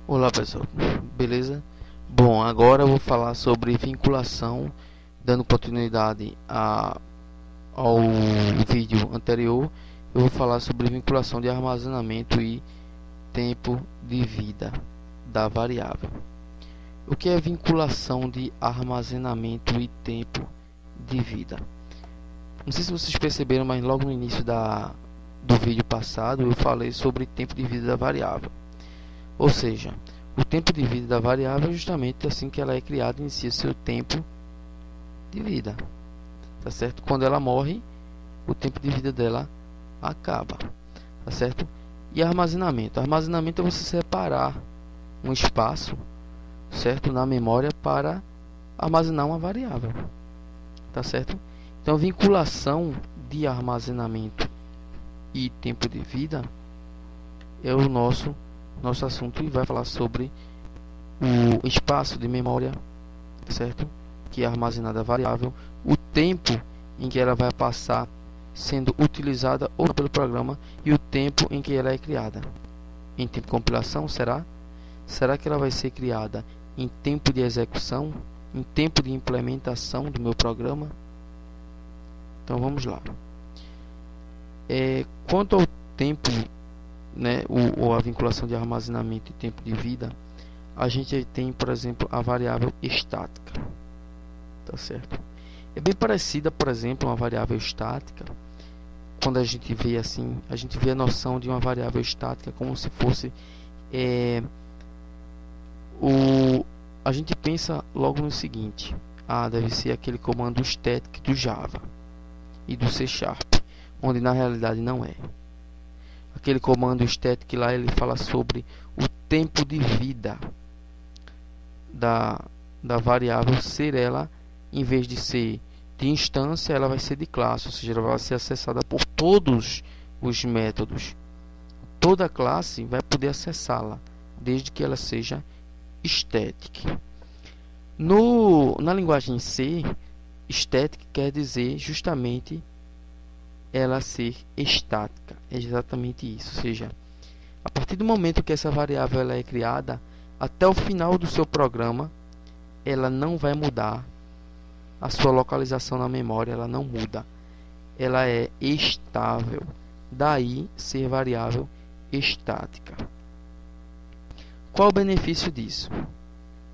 Olá pessoal, beleza? Bom, agora eu vou falar sobre vinculação, dando continuidade ao vídeo anterior. Eu vou falar sobre vinculação de armazenamento e tempo de vida da variável. O que é vinculação de armazenamento e tempo de vida? Não sei se vocês perceberam, mas logo no início do vídeo passado eu falei sobre tempo de vida da variável. Ou seja, o tempo de vida da variável é justamente assim que ela é criada, inicia seu tempo de vida, tá certo? Quando ela morre, o tempo de vida dela acaba, tá certo? E armazenamento é você separar um espaço, certo, na memória para armazenar uma variável, tá certo? Então, vinculação de armazenamento e tempo de vida é o nosso assunto, e vai falar sobre o espaço de memória, certo, que é armazenada a variável, o tempo em que ela vai passar sendo utilizada ou pelo programa e o tempo em que ela é criada. Em tempo de compilação, será que ela vai ser criada em tempo de execução, em tempo de implementação do meu programa? Então vamos lá. Quanto ao tempo, né, ou a vinculação de armazenamento e tempo de vida, a gente tem, por exemplo, a variável estática, tá certo? É bem parecida, por exemplo, uma variável estática. Quando a gente vê assim, a gente vê a noção de uma variável estática como se fosse a gente pensa logo no seguinte: deve ser aquele comando static do Java e do C#, onde na realidade não é. Aquele comando static lá, ele fala sobre o tempo de vida da variável ser ela, em vez de ser de instância, ela vai ser de classe, ou seja, ela vai ser acessada por todos os métodos. Toda classe vai poder acessá-la, desde que ela seja static. Na linguagem C, static quer dizer justamente ela ser estática, é exatamente isso. Ou seja, a partir do momento que essa variável ela é criada, até o final do seu programa, ela não vai mudar. A sua localização na memória, ela não muda, ela é estável, daí ser variável estática. Qual o benefício disso?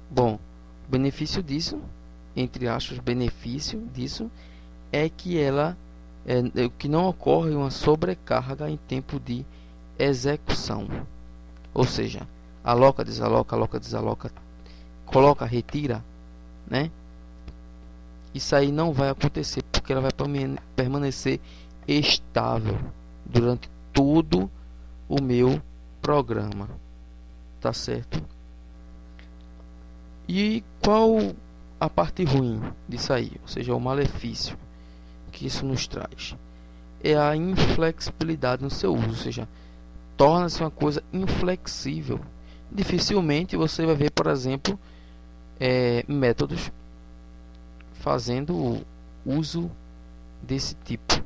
Bom, o benefício disso, entre aspas, benefício disso é que ela que não ocorre uma sobrecarga em tempo de execução. Ou seja, aloca, desaloca, coloca, retira, né? Isso aí não vai acontecer, porque ela vai permanecer estável durante todo o meu programa, tá certo? E qual a parte ruim disso aí, ou seja, o malefício que isso nos traz? É a inflexibilidade no seu uso, ou seja, torna-se uma coisa inflexível. Dificilmente você vai ver, por exemplo, métodos fazendo uso desse tipo,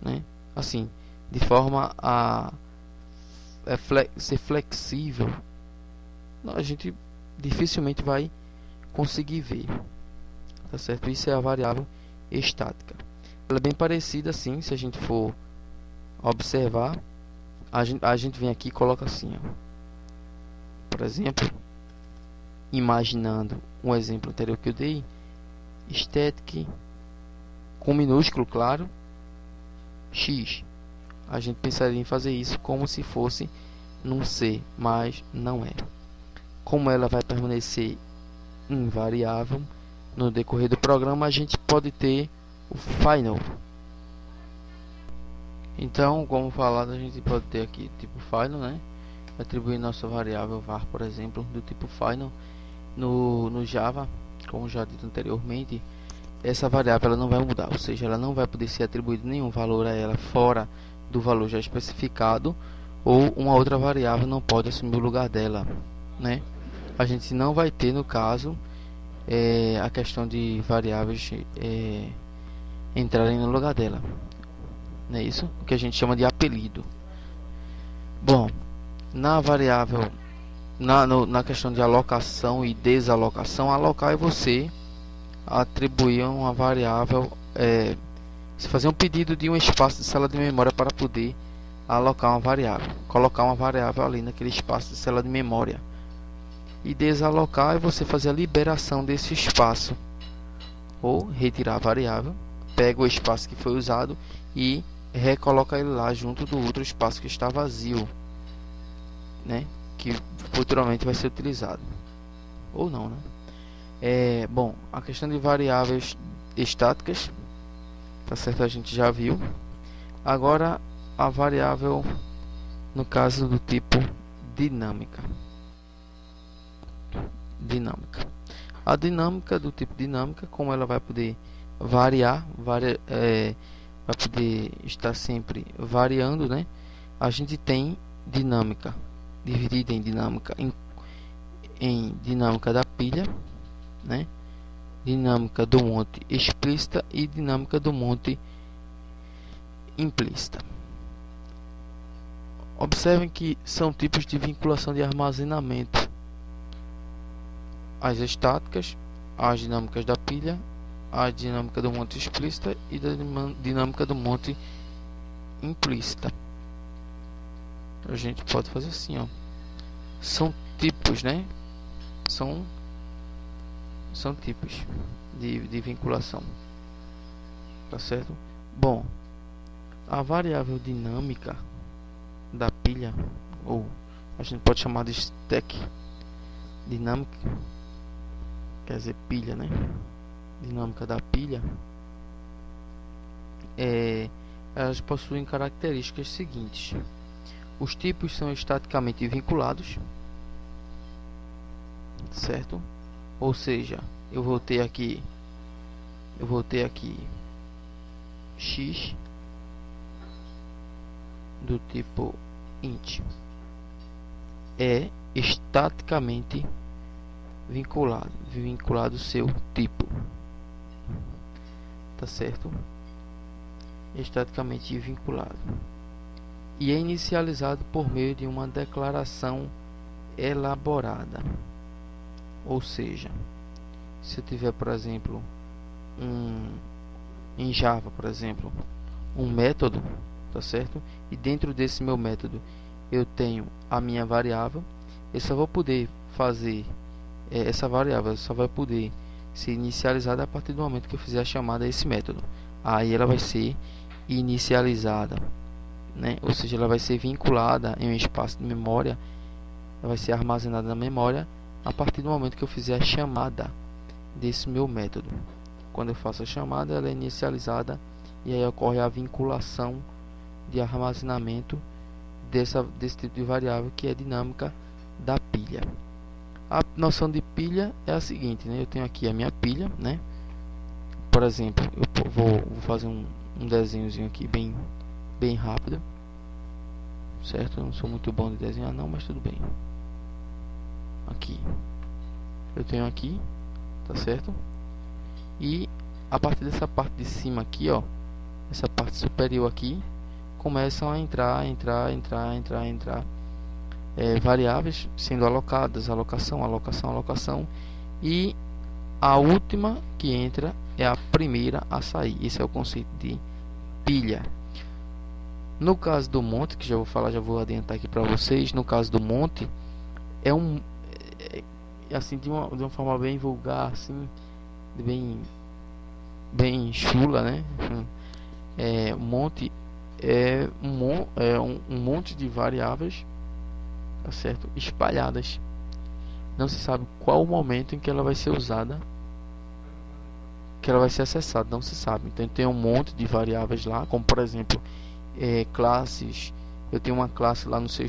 né? Assim, de forma a ser flexível, a gente dificilmente vai conseguir ver, tá certo? Isso é a variável estática. Ela é bem parecida assim, se a gente for observar, a gente vem aqui e coloca assim, ó. Por exemplo, imaginando um exemplo anterior que eu dei, static com minúsculo, claro, x. A gente pensaria em fazer isso como se fosse num C, mas não é. Como ela vai permanecer invariável no decorrer do programa, a gente pode ter o final. Então, como falado, a gente pode ter aqui tipo final, né? Atribuir nossa variável var, por exemplo, do tipo final no Java, como já dito anteriormente. Essa variável ela não vai mudar, ou seja, ela não vai poder ser atribuído nenhum valor a ela fora do valor já especificado, ou uma outra variável não pode assumir o lugar dela, né? A gente não vai ter, no caso, a questão de variáveis entrarem no lugar dela, não é isso? O que a gente chama de apelido. Bom, na variável Na questão de alocação e desalocação, alocar é você atribuir uma variável, se fazer um pedido de um espaço de célula de memória para poder alocar uma variável, colocar uma variável ali naquele espaço de célula de memória. E desalocar é você fazer a liberação desse espaço, ou retirar a variável, pega o espaço que foi usado e recoloca ele lá junto do outro espaço que está vazio, né? Que futuramente vai ser utilizado ou não, né? Bom, a questão de variáveis estáticas, tá certo, a gente já viu. Agora a variável no caso do tipo dinâmica. A dinâmica do tipo dinâmica, como ela vai poder variar, vai poder estar sempre variando, né? A gente tem dinâmica dividida em dinâmica em dinâmica da pilha, né? Dinâmica do monte explícita e dinâmica do monte implícita. Observem que são tipos de vinculação de armazenamento: as estáticas, as dinâmicas da pilha, a dinâmica do monte explícita e da dinâmica do monte implícita. A gente pode fazer assim, ó. São tipos, né? São tipos de vinculação, tá certo? Bom, a variável dinâmica da pilha, ou a gente pode chamar de stack dinâmica, quer dizer pilha, né? Dinâmica da pilha, elas possuem características seguintes: os tipos são estaticamente vinculados, certo? Ou seja, eu vou ter aqui x do tipo int, é estaticamente vinculado seu tipo, tá certo? Estaticamente vinculado, e é inicializado por meio de uma declaração elaborada. Ou seja, se eu tiver, por exemplo, em Java, por exemplo, um método, tá certo? E dentro desse meu método eu tenho a minha variável, eu só vou poder fazer essa variável só vai poder ser inicializada a partir do momento que eu fizer a chamada a esse método. Aí ela vai ser inicializada, né? Ou seja, ela vai ser vinculada em um espaço de memória, ela vai ser armazenada na memória a partir do momento que eu fizer a chamada desse meu método. Quando eu faço a chamada, ela é inicializada e aí ocorre a vinculação de armazenamento desse tipo de variável, que é dinâmica da pilha. A noção de pilha é a seguinte, né? Eu tenho aqui a minha pilha, né? Por exemplo, eu vou fazer um desenhozinho aqui bem rápido, certo? Eu não sou muito bom de desenhar não, mas tudo bem. Aqui eu tenho aqui, tá certo? E a partir dessa parte de cima aqui, ó, essa parte superior aqui, começam a entrar variáveis sendo alocadas, alocação, e a última que entra é a primeira a sair. Esse é o conceito de pilha. No caso do monte, que já vou adiantar aqui para vocês, no caso do monte assim, de uma forma bem vulgar, assim, bem chula, né? Monte é um monte de variáveis, tá certo? Espalhadas. Não se sabe qual o momento em que ela vai ser usada, que ela vai ser acessada, não se sabe. Então tem um monte de variáveis lá, como por exemplo classes. Eu tenho uma classe lá no C#,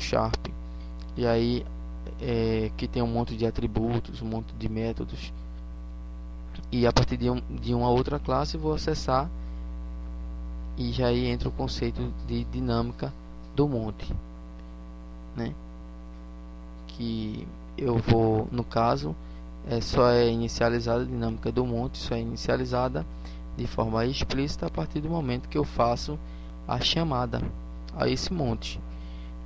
e aí que tem um monte de atributos, um monte de métodos, e a partir de uma outra classe vou acessar, e já aí entra o conceito de dinâmica do monte, né? Que eu vou, no caso, só é inicializada a dinâmica do monte, só é inicializada de forma explícita a partir do momento que eu faço a chamada a esse monte.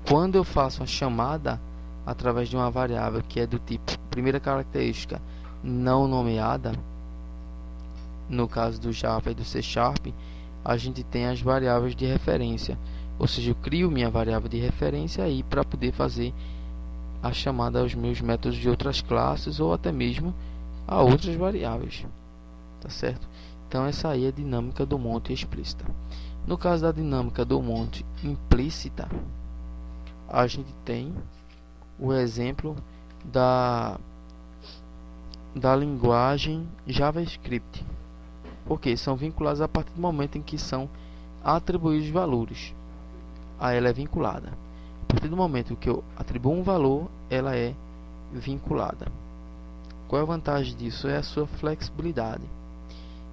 Quando eu faço a chamada através de uma variável que é do tipo, primeira característica, não nomeada. No caso do Java e do C Sharp, a gente tem as variáveis de referência, ou seja, eu crio minha variável de referência aí para poder fazer a chamada aos meus métodos de outras classes ou até mesmo a outras variáveis, tá certo? Então essa aí é a dinâmica do monte explícita. No caso da dinâmica do monte implícita, a gente tem o exemplo da linguagem JavaScript, porque são vinculados a partir do momento em que são atribuídos valores. A ela é vinculada. A partir do momento que eu atribuo um valor, ela é vinculada. Qual é a vantagem disso? É a sua flexibilidade.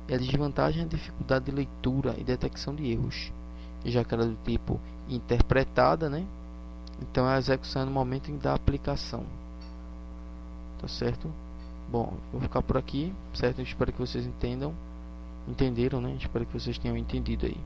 E a desvantagem é a dificuldade de leitura e detecção de erros, já que ela é do tipo interpretada, né? Então a execução é no momento da aplicação, tá certo? Bom, vou ficar por aqui, certo? Eu espero que vocês entenderam, né? Espero que vocês tenham entendido aí.